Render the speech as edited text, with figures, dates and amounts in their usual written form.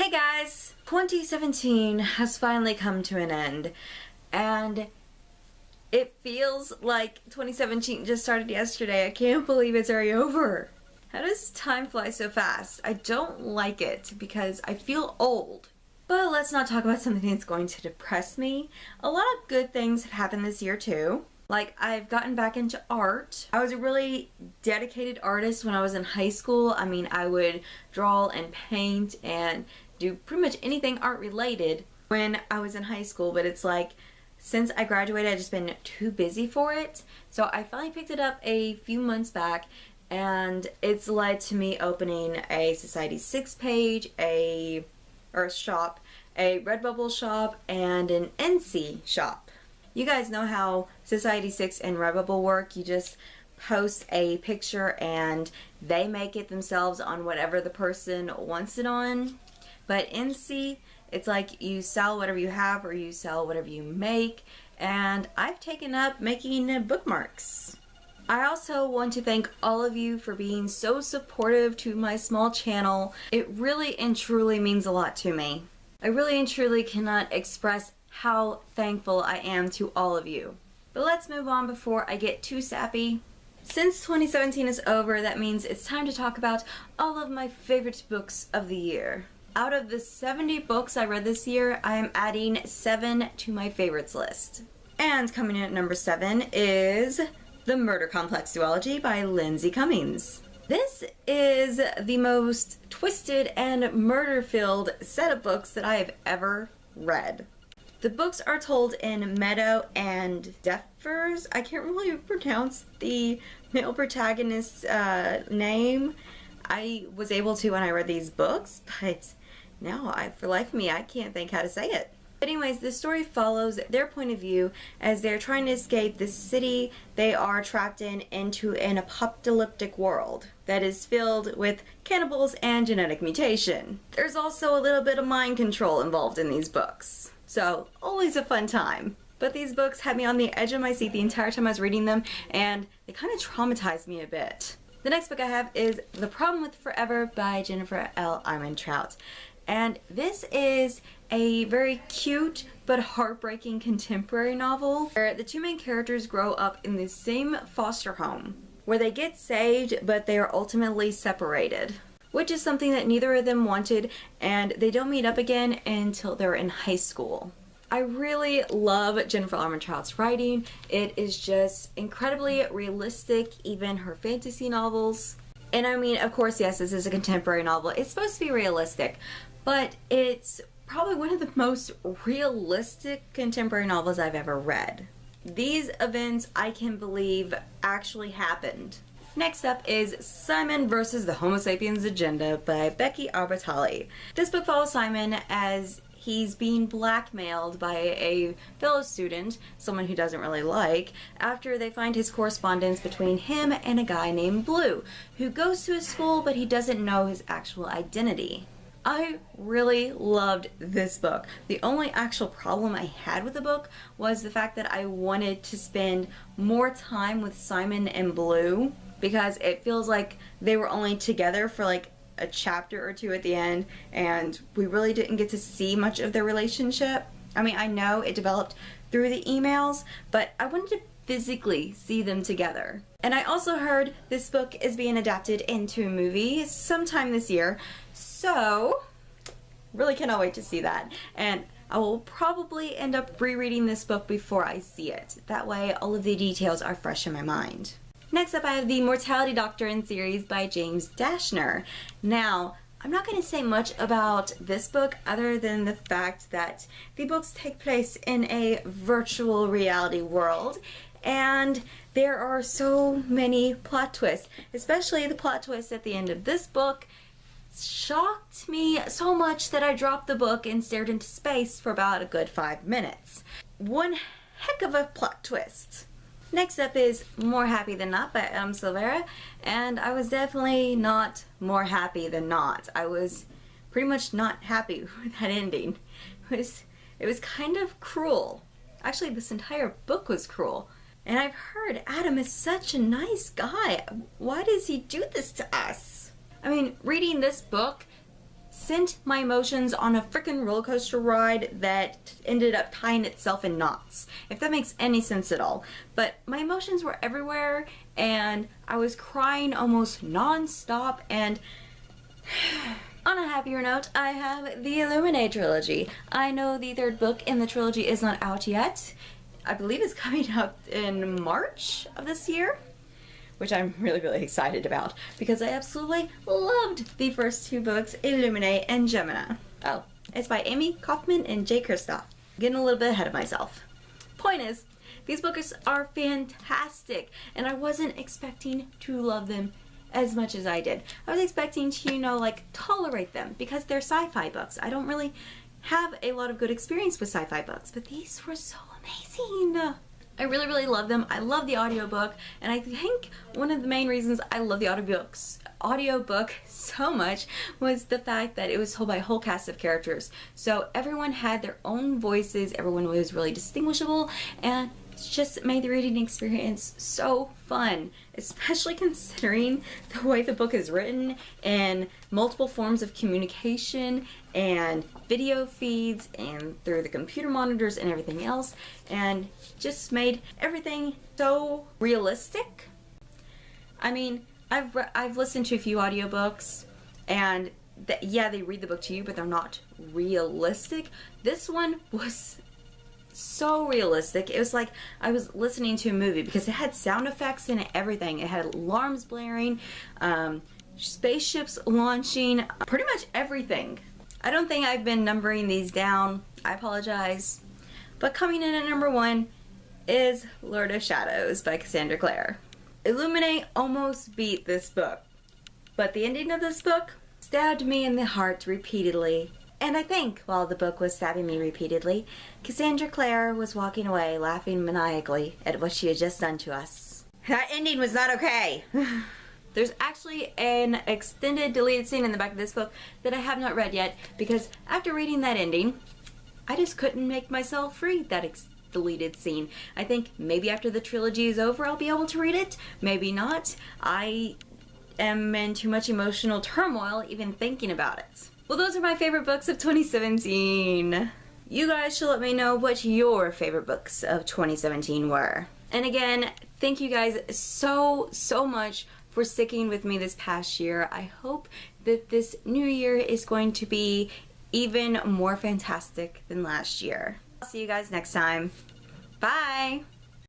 Hey guys! 2017 has finally come to an end, and it feels like 2017 just started yesterday. I can't believe it's already over. How does time fly so fast? I don't like it because I feel old. But let's not talk about something that's going to depress me. A lot of good things have happened this year too. Like, I've gotten back into art. I was a really dedicated artist when I was in high school. I mean, I would draw and paint and do pretty much anything art related when I was in high school, but it's like, since I graduated, I've just been too busy for it. So I finally picked it up a few months back, and it's led to me opening a Society 6 page, a shop, a Redbubble shop, and an NC shop. You guys know how Society 6 and Redbubble work. You just post a picture and they make it themselves on whatever the person wants it on. But NC, it's like you sell whatever you have or you sell whatever you make, and I've taken up making bookmarks. I also want to thank all of you for being so supportive to my small channel. It really and truly means a lot to me. I really and truly cannot express how thankful I am to all of you. But let's move on before I get too sappy. Since 2017 is over, that means it's time to talk about all of my favorite books of the year. Out of the 70 books I read this year, I am adding 7 to my favorites list. And coming in at number 7 is The Murder Complex Duology by Lindsay Cummings. This is the most twisted and murder-filled set of books that I have ever read. The books are told in Meadow and Defers. I can't really pronounce the male protagonist's name. I was able to when I read these books, but now, for life of me, I can't think how to say it. But anyways, the story follows their point of view as they're trying to escape the city they are trapped in into an apocalyptic world that is filled with cannibals and genetic mutation. There's also a little bit of mind control involved in these books. So, always a fun time. But these books had me on the edge of my seat the entire time I was reading them, and they kind of traumatized me a bit. The next book I have is The Problem with Forever by Jennifer L. Armentrout. And this is a very cute but heartbreaking contemporary novel where the two main characters grow up in the same foster home where they get saved but they are ultimately separated, which is something that neither of them wanted, and they don't meet up again until they're in high school. I really love Jennifer Armentrout's writing. It is just incredibly realistic, even her fantasy novels. And I mean, of course, yes, this is a contemporary novel. It's supposed to be realistic, but it's probably one of the most realistic contemporary novels I've ever read. These events, I can believe, actually happened. Next up is Simon vs. the Homo Sapiens Agenda by Becky Albertalli. This book follows Simon as he's being blackmailed by a fellow student, someone he doesn't really like, after they find his correspondence between him and a guy named Blue, who goes to his school but he doesn't know his actual identity. I really loved this book. The only actual problem I had with the book was the fact that I wanted to spend more time with Simon and Blue, because it feels like they were only together for like a chapter or two at the end, and we really didn't get to see much of their relationship. I mean, I know it developed through the emails, but I wanted to physically see them together. And I also heard this book is being adapted into a movie sometime this year, so really cannot wait to see that. And I will probably end up rereading this book before I see it. That way all of the details are fresh in my mind. Next up, I have the Mortality Doctrine series by James Dashner. Now, I'm not going to say much about this book other than the fact that the books take place in a virtual reality world, and there are so many plot twists, especially the plot twist at the end of this book shocked me so much that I dropped the book and stared into space for about a good 5 minutes. One heck of a plot twist. Next up is More Happy Than Not by Silvera, and I was definitely not more happy than not. I was pretty much not happy with that ending. It was kind of cruel. Actually, this entire book was cruel. And I've heard Adam is such a nice guy. Why does he do this to us? I mean, reading this book sent my emotions on a freaking roller coaster ride that ended up tying itself in knots, if that makes any sense at all. But my emotions were everywhere, and I was crying almost non-stop. And on a happier note, I have the Illumination Trilogy. I know the third book in the trilogy is not out yet. I believe it's coming out in March of this year, which I'm really excited about because I absolutely loved the first two books, Illuminate and Gemini. Oh, it's by Amy Kaufman and Jay Kristoff. Getting a little bit ahead of myself. Point is, these books are fantastic, and I wasn't expecting to love them as much as I did. I was expecting to, you know, like, tolerate them because they're sci-fi books. I don't really have a lot of good experience with sci-fi books, but these were so amazing. I really love them. I love the audiobook, and I think one of the main reasons I love the audiobook so much was the fact that it was told by a whole cast of characters. So everyone had their own voices, everyone was really distinguishable, and it just made the reading experience so fun, especially considering the way the book is written and multiple forms of communication and video feeds and through the computer monitors and everything else, and just made everything so realistic. I mean, I've listened to a few audiobooks, and yeah, they read the book to you, but they're not realistic. This one was so realistic. It was like I was listening to a movie because it had sound effects and everything. It had alarms blaring, spaceships launching, pretty much everything. I don't think I've been numbering these down. I apologize. But coming in at number 1 is Lord of Shadows by Cassandra Clare. Illuminate almost beat this book, but the ending of this book stabbed me in the heart repeatedly. And I think while the book was stabbing me repeatedly, Cassandra Clare was walking away laughing maniacally at what she had just done to us. That ending was not okay. There's actually an extended deleted scene in the back of this book that I have not read yet, because after reading that ending, I just couldn't make myself read that deleted scene. I think maybe after the trilogy is over I'll be able to read it, maybe not. I am in too much emotional turmoil even thinking about it. Well, those are my favorite books of 2017. You guys should let me know what your favorite books of 2017 were. And again, thank you guys so much for sticking with me this past year. I hope that this new year is going to be even more fantastic than last year. I'll see you guys next time. Bye!